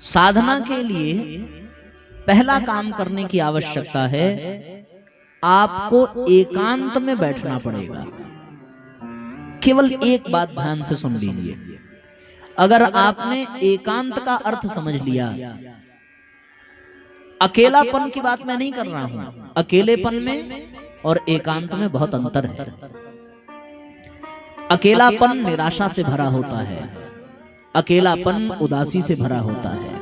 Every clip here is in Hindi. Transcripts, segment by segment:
साधना के लिए पहला काम करने की आवश्यकता है, आपको एकांत में बैठना पड़ेगा। केवल एक बात ध्यान से सुन लीजिए, अगर आपने एकांत का अर्थ समझ लिया, अकेलापन की बात मैं नहीं कर रहा हूं, अकेलेपन में और एकांत में बहुत अंतर है। अकेलापन निराशा से भरा होता है, अकेलापन उदासी से भरा होता है,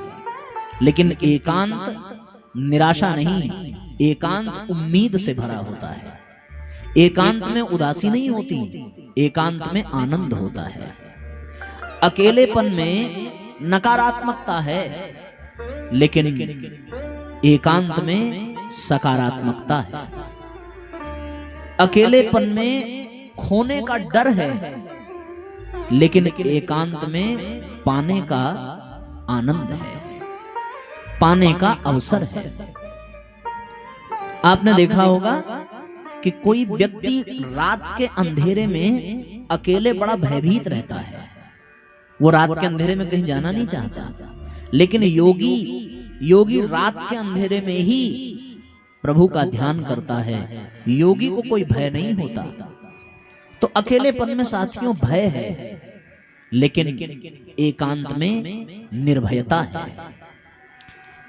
लेकिन एकांत निराशा नहीं, एकांत उम्मीद से भरा होता है। एकांत में उदासी नहीं होती, एकांत में आनंद होता है। अकेलेपन में नकारात्मकता है, लेकिन एकांत में सकारात्मकता है। अकेलेपन में खोने का डर है, लेकिन एकांत में पाने का आनंद है, पाने का अवसर है। आपने देखा होगा कि कोई व्यक्ति रात के अंधेरे में अकेले बड़ा भयभीत रहता है, वो रात के अंधेरे में कहीं जाना नहीं चाहता, लेकिन योगी रात के अंधेरे में ही प्रभु का ध्यान करता है। योगी को कोई भय नहीं होता। तो अकेलेपन में साथियों भय है, लेकिन एकांत में निर्भयता है।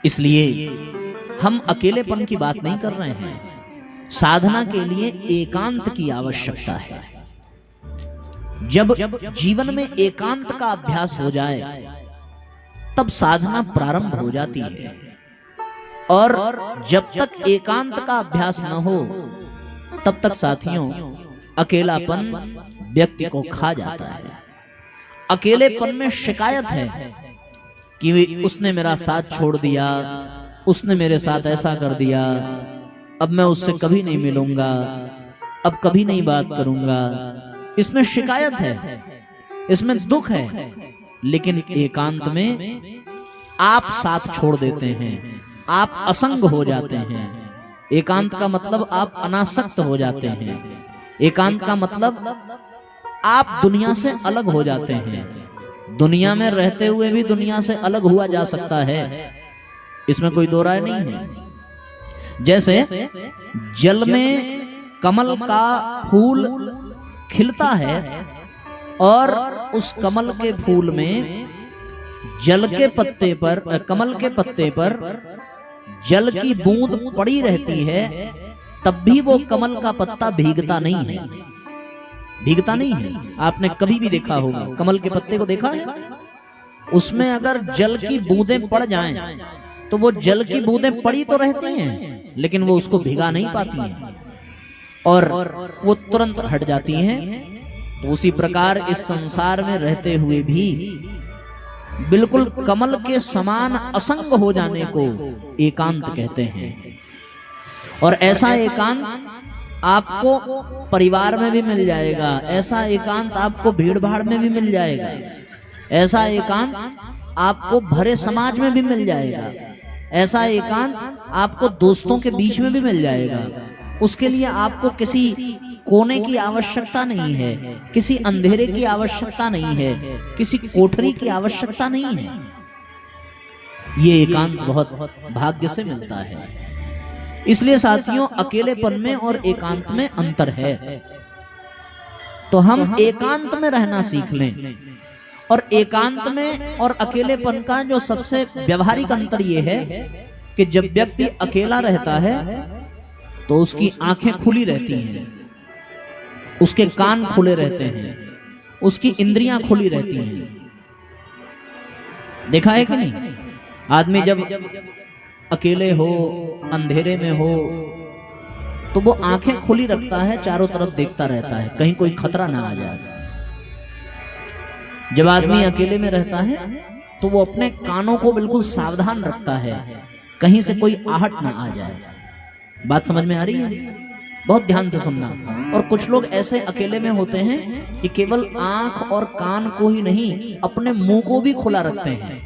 इसलिए हम अकेलेपन की बात नहीं कर रहे हैं, साधना के लिए एकांत की आवश्यकता है। जब जीवन में एकांत का अभ्यास हो जाए, तब साधना प्रारंभ हो जाती है। और जब तक एकांत का अभ्यास न हो, तब तक साथियों अकेलापन व्यक्ति को खा जाता है। अकेलेपन में शिकायत है कि उसने मेरा साथ छोड़ दिया, उसने मेरे साथ ऐसा कर दिया, अब मैं उससे कभी नहीं मिलूंगा, अब कभी नहीं बात करूंगा। इसमें शिकायत है, इसमें दुख है, लेकिन एकांत में आप साथ छोड़ देते हैं, आप असंग हो जाते हैं। एकांत का मतलब आप अनासक्त हो जाते हैं। एकांत का मतलब आप दुनिया से अलग हो जाते हैं। दुनिया में रहते हुए भी दुनिया से अलग हुआ जा सकता है, इसमें कोई दो राय नहीं है। जैसे जल में कमल का फूल खिलता है और उस कमल के फूल में जल के पत्ते पर, कमल के पत्ते पर जल की बूंद पड़ी रहती है, तब भी वो कमल का पत्ता भीगता नहीं है, भीगता नहीं है। आपने कभी भी देखा होगा, कमल के पत्ते को देखा है, उसमें अगर जल की बूंदें पड़ जाएं, तो वो जल की बूंदें पड़ी तो रहती हैं, लेकिन वो उसको भिगा नहीं पाती हैं और वो तुरंत हट जाती हैं। तो उसी प्रकार इस संसार में रहते हुए भी बिल्कुल कमल के समान असंग हो जाने को एकांत कहते हैं। और ऐसा एकांत आपको परिवार में भी मिल जाएगा, ऐसा एकांत आपको भीड़ भाड़ में भी मिल जाएगा, ऐसा एकांत आपको भरे समाज में भी मिल जाएगा, ऐसा एकांत आपको दोस्तों के बीच में भी मिल जाएगा। उसके लिए आपको किसी कोने की आवश्यकता नहीं है, किसी अंधेरे की आवश्यकता नहीं है, किसी कोठरी की आवश्यकता नहीं है। ये एकांत बहुत भाग्य से मिलता है। इसलिए साथियों अकेलेपन में और एकांत में अंतर है। तो हम एकांत में रहना सीख लें। और एकांत में और अकेलेपन का जो सबसे व्यवहारिक अंतर ये है कि जब व्यक्ति अकेला रहता है तो उसकी आंखें खुली रहती हैं, उसके कान खुले रहते हैं, उसकी इंद्रियां खुली रहती हैं। देखा है कि नहीं? आदमी जब अकेले हो, अंधेरे में हो, तो वो आंखें खुली रखता है, चारों तरफ देखता रहता है कहीं कोई खतरा ना आ जाए। जब आदमी अकेले में रहता है तो वो अपने कानों को बिल्कुल सावधान रखता है, कहीं से कोई आहट ना आ जाए। बात समझ में आ रही है? बहुत ध्यान से सुनना। और कुछ लोग ऐसे अकेले में होते हैं कि केवल आंख और कान को ही नहीं, अपने मुंह को भी खुला रखते हैं।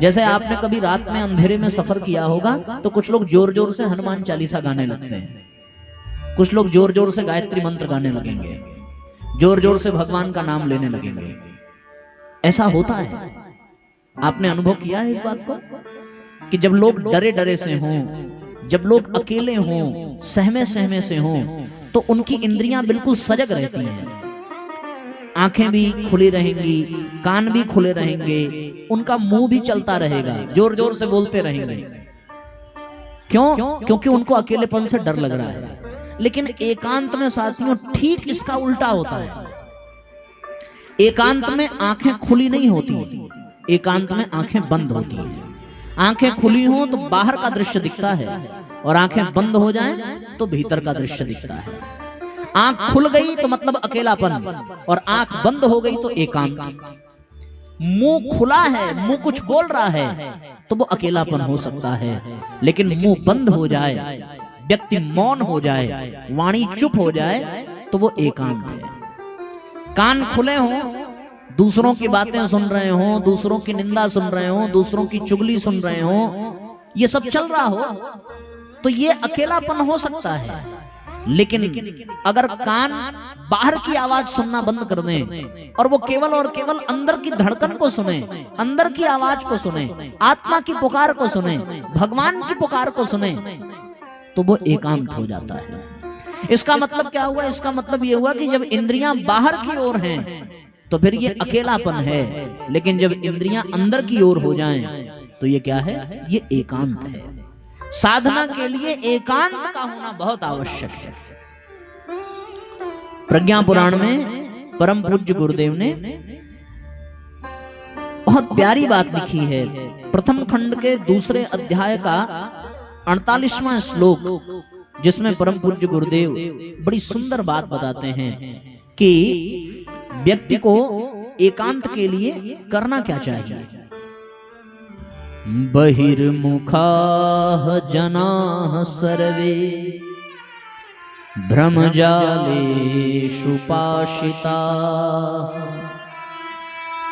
जैसे आपने कभी रात में अंधेरे में सफर किया होगा तो कुछ लोग जोर जोर से हनुमान चालीसा गाने लगते हैं, कुछ लोग जोर जोर से गायत्री मंत्र गाने लगेंगे, जोर जोर से भगवान का नाम लेने लगेंगे। ऐसा होता है। आपने अनुभव किया है इस बात को कि जब लोग डरे डरे से हों, जब लोग अकेले हों, सहमे सहमे से हों, तो उनकी इंद्रियां बिल्कुल सजग रहती हैं। आंखें भी खुली रहेंगी, कान भी खुले रहेंगे, उनका मुंह भी चलता रहेगा, जोर जोर से बोलते रहेंगे। क्यों? क्योंकि उनको अकेलेपन से डर लग रहा है। लेकिन एकांत में साथियों ठीक इसका उल्टा होता है। एकांत में आंखें खुली नहीं होती, एकांत में आंखें बंद होती हैं। आंखें खुली हों तो बाहर का दृश्य दिखता है, और आंखें बंद हो जाएं तो भीतर का दृश्य दिखता है। आंख खुल गई तो मतलब अकेलापन, और आंख बंद हो गई तो एकांत। मुंह खुला है, मुंह कुछ बोल रहा है तो वो अकेलापन हो सकता है, लेकिन मुंह बंद हो जाए, व्यक्ति मौन हो जाए, वाणी चुप हो जाए तो वो एकांत है। कान खुले हों, दूसरों की बातें सुन रहे हों, दूसरों की निंदा सुन रहे हों, दूसरों की चुगली सुन रहे हों, ये सब चल रहा हो तो ये अकेलापन हो सकता है। लेकिन अगर कान बाहर की आवाज सुनना बंद कर दें और वो केवल और केवल अंदर की धड़कन को सुने, अंदर की आवाज को सुने, आत्मा की पुकार को सुने, भगवान की पुकार को सुने, तो वो एकांत हो जाता है। इसका मतलब क्या हुआ? इसका मतलब ये हुआ कि जब इंद्रियां बाहर की ओर हैं तो फिर ये अकेलापन है, लेकिन जब इंद्रियां अंदर की ओर हो जाएं तो ये क्या है? ये एकांत है। साधना के लिए एकांत का होना बहुत आवश्यक है। प्रज्ञा पुराण में परम पूज्य गुरुदेव ने बहुत प्यारी बात लिखी है। प्रथम खंड के दूसरे अध्याय का 48वां श्लोक, जिसमें परम पूज्य गुरुदेव बड़ी सुंदर बात बताते हैं कि व्यक्ति को एकांत के लिए करना क्या चाहिए। बहिर्मुखाः जनाः सर्वे भ्रमजालेषु पाशिताः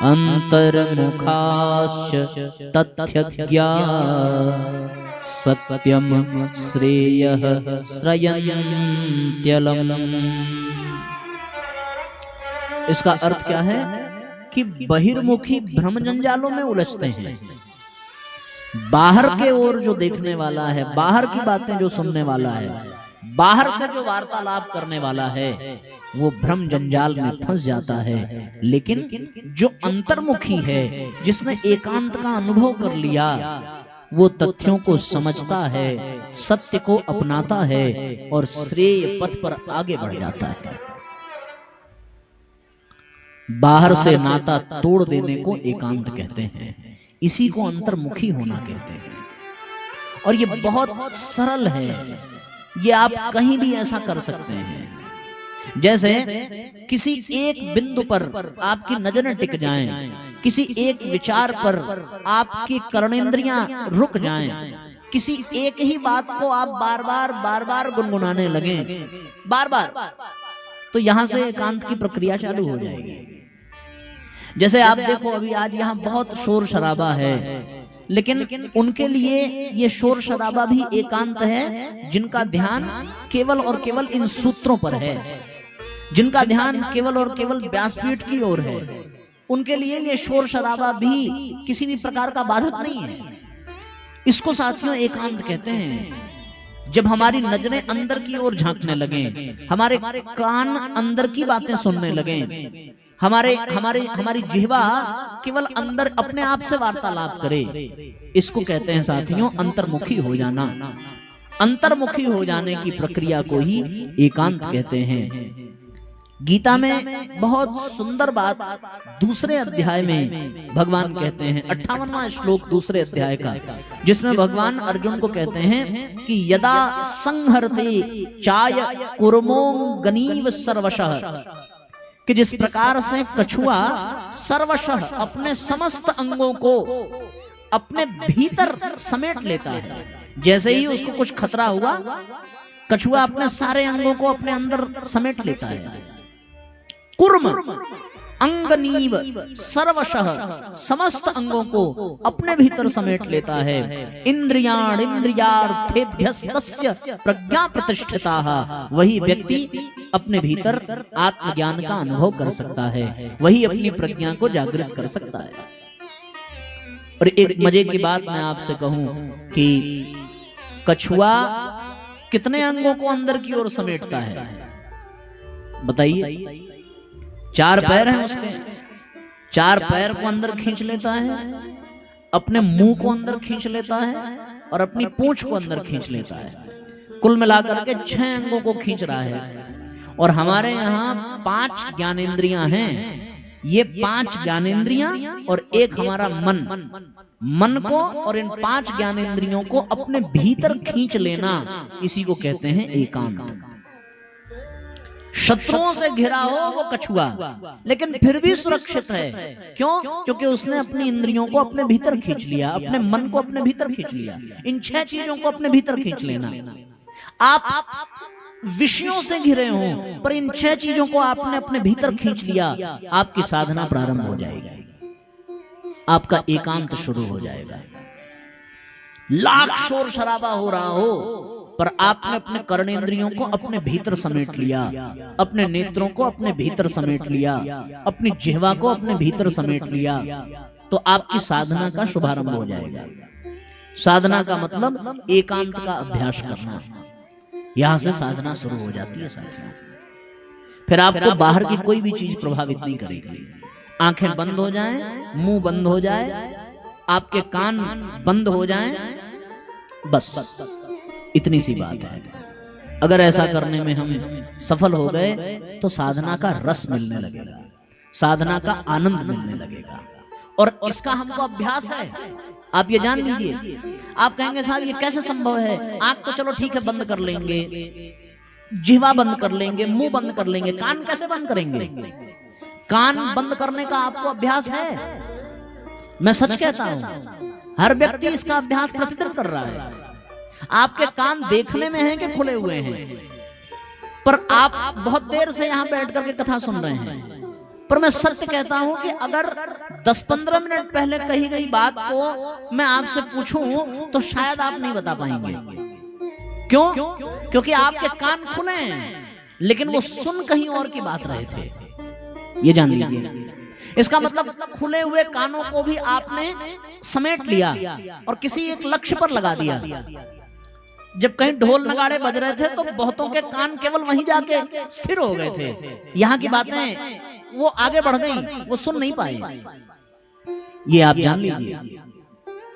अंतर्मुखाश्च तथ्यज्ञाः सत्यम श्रेयः श्रयन्त्यलम्। इसका अर्थ क्या है कि बहिर्मुखी भ्रम जंजालों में उलझते हैं। बाहर के ओर जो देखने वाला है, बाहर की बातें जो सुनने वाला है, बाहर से जो वार्तालाप करने वाला है, वो भ्रम जंजाल में फंस जाता है। लेकिन जो अंतर्मुखी है, जिसने एकांत का अनुभव कर लिया, वो तथ्यों को समझता है, सत्य को अपनाता है और श्रेय पथ पर आगे बढ़ जाता है। बाहर से नाता तोड़ देने को एकांत कहते हैं, इसी को अंतर्मुखी होना कहते हैं। और ये बहुत सरल है, ये आप कहीं भी ऐसा कर सकते हैं। जैसे किसी एक बिंदु पर आपकी नजरें टिक जाएं, किसी एक विचार पर आपकी कर्णेंद्रियां रुक जाएं, किसी एक ही बात को आप बार बार गुनगुनाने लगें, बार बार, तो यहां से एकांत की प्रक्रिया चालू हो जाएगी। जैसे आप देखो, अभी आज यहाँ बहुत शोर शराबा है, लेकिन उनके लिए ये शोर शराबा भी एकांत है, जिनका ध्यान केवल और केवल इन सूत्रों पर है, जिनका ध्यान केवल और केवल व्यासपीठ की ओर है। उनके लिए ये शोर शराबा भी किसी भी प्रकार का बाधक नहीं है। इसको साथियों एकांत कहते हैं। जब हमारी नजरें अंदर की ओर झांकने लगे, हमारे कान अंदर की बातें सुनने लगे, हमारी जिह्वा केवल अंदर अपने आप से वार्तालाप करे, इसको कहते हैं साथियों अंतर्मुखी हो जाना। अंतर्मुखी हो जाने की प्रक्रिया को ही एकांत कहते हैं। गीता में बहुत सुंदर बात दूसरे अध्याय में भगवान कहते हैं, 58वां श्लोक दूसरे अध्याय का, जिसमें भगवान अर्जुन को कहते हैं कि यदा संहरते चाय कुर्मों गनीव सर्वशः, कि जिस प्रकार से कछुआ सर्वशः अपने समस्त अंगों को अपने भीतर समेट लेता है, जैसे ही उसको कुछ खतरा हुआ, कछुआ अपने सारे अंगों को अपने अंदर समेट लेता है। कुर्म अंगनीव सर्वशः, समस्त अंगों को अपने भीतर समेट लेता है। इंद्रियाण इंद्रियार्थेभ्यस्तस्य प्रज्ञा प्रतिष्ठिताः, वही व्यक्ति अपने भीतर आत्मज्ञान का अनुभव कर सकता है, वही अपनी प्रज्ञा को जागृत कर सकता है। और एक मजे की बात मैं आपसे कहूं कि कछुआ कितने अंगों को अंदर की ओर समेटता है बताइए। 4 पैर हैं उसके, 4 पैर को अंदर खींच लेता है, अपने मुंह को अंदर खींच लेता है और अपनी पूंछ को अंदर खींच लेता है। कुल मिलाकर के 6 अंगों को खींच रहा है। और हमारे यहाँ 5 ज्ञानेंद्रियां हैं। ये 5 ज्ञानेंद्रियां और एक हमारा मन को और इन 5 ज्ञानेंद्रियों को अपने भीतर खींच लेना, इसी को कहते हैं एकांत। शत्रुओं से घिरा हो वो कछुआ, लेकिन फिर भी सुरक्षित है। क्यों? क्योंकि उसने अपनी इंद्रियों को अपने भीतर खींच लिया, अपने मन को अपने भीतर खींच लिया। इन 6 चीजों को अपने भीतर खींच लेना। आप विषयों से घिरे हो पर इन 6 चीजों को आपने अपने भीतर खींच लिया, आपकी साधना प्रारंभ हो जाएगी, आपका एकांत शुरू हो जाएगा। लाख शोर शराबा हो रहा हो पर आपने अपने कर्णेंद्रियों को अपने भीतर समेट लिया, अपने नेत्रों को अपने भीतर समेट लिया, अपनी जिह्वा को अपने भीतर समेट लिया, तो आपकी साधना का शुभारंभ हो जाएगा। साधना का मतलब एकांत का अभ्यास करना। यहां से साधना शुरू हो जाती है साधना। फिर आपको बाहर की कोई भी चीज प्रभावित नहीं करेगी। आंखें बंद हो जाएं, मुंह बंद हो जाए, आपके कान बंद हो जाएं, बस इतनी सी बात है। अगर ऐसा करने में हम सफल हो गए तो साधना का रस मिलने लगेगा, साधना का आनंद मिलने लगेगा। और इसका हमको अभ्यास है, आप ये जान लीजिए। आप कहेंगे साहब ये कैसे संभव है? आंख तो चलो ठीक है बंद कर लेंगे, जिह्वा बंद कर लेंगे, मुंह बंद कर लेंगे, कान कैसे बंद करेंगे? कान बंद करने का आपको अभ्यास है? मैं सच कहता हूं, हर व्यक्ति इसका अभ्यास प्रतिदिन कर रहा है। आपके कान देखने में हैं कि खुले हुए हैं, पर आप बहुत देर से यहां बैठ करके कथा सुन रहे हैं। पर मैं सत्य कहता हूं कि अगर 10-15 मिनट पहले कही गई बात को मैं आपसे पूछूं तो शायद आप नहीं बता पाएंगे। क्यों? क्योंकि आपके कान खुले हैं, लेकिन वो सुन कहीं और की बात रहे थे। ये जान लीजिए। इसका मतलब खुले हुए कानों को भी आपने समेट लिया और किसी एक लक्ष्य पर लगा दिया। जब कहीं ढोल नगाड़े बज रहे थे तो बहुतों के कान केवल वहीं जाके स्थिर हो गए थे। यहाँ की बातें वो आगे बढ़ गई, वो सुन नहीं पाए। ये आप जान लीजिए।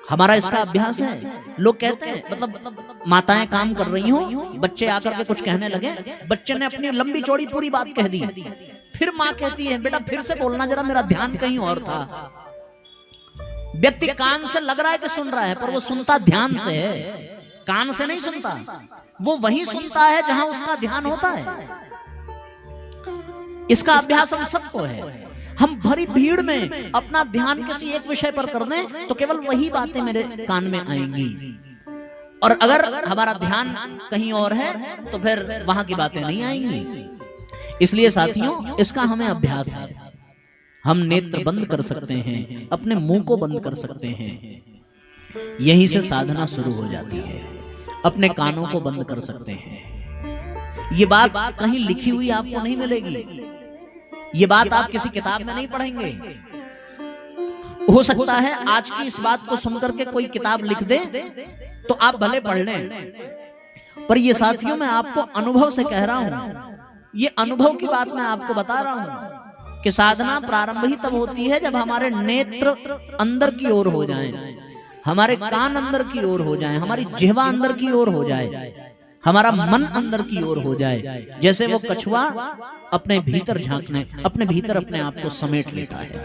हमारा इसका अभ्यास है। लोग कहते हैं, मतलब माताएं काम कर रही हो, बच्चे आकर के कुछ कहने लगे, बच्चे ने अपनी लंबी चौड़ी पूरी बात कह दी, फिर माँ कहती है बेटा फिर से बोलना जरा, मेरा ध्यान कहीं और था। व्यक्ति कान से लग रहा है कि सुन रहा है, पर वो सुनता ध्यान से है, कान से नहीं सुनता। वो वहीं सुनता है जहां उसका ध्यान होता है। इसका अभ्यास हम सबको है। हम भरी भीड़ में अपना ध्यान किसी एक विषय पर कर दें तो केवल वही बातें मेरे कान में आएंगी, और अगर हमारा ध्यान कहीं और है तो फिर वहां की बातें नहीं आएंगी। इसलिए साथियों, इसका हमें अभ्यास है। हम नेत्र बंद कर सकते हैं, अपने मुंह को बंद कर सकते हैं, यहीं से साधना शुरू हो जाती है। अपने कानों को बंद कर सकते हैं। ये बात कहीं लिखी हुई आपको नहीं मिलेगी, ये बात आप किसी किताब में नहीं पढ़ेंगे। हो सकता है आज की इस बात को सुनकर के कोई किताब लिख दे तो आप भले पढ़ लें, पर ये साथियों मैं आपको अनुभव से कह रहा हूं, ये अनुभव की बात मैं आपको बता रहा हूं कि साधना प्रारंभ ही तब होती है जब हमारे नेत्र अंदर की ओर हो जाएं, हमारे कान अंदर की ओर हो जाएं, हमारी जिह्वा अंदर की ओर हो जाए, हमारा मन अंदर की ओर हो जाए। जैसे वो कछुआ अपने भीतर झांकने, अपने भीतर अपने आप को समेट लेता है।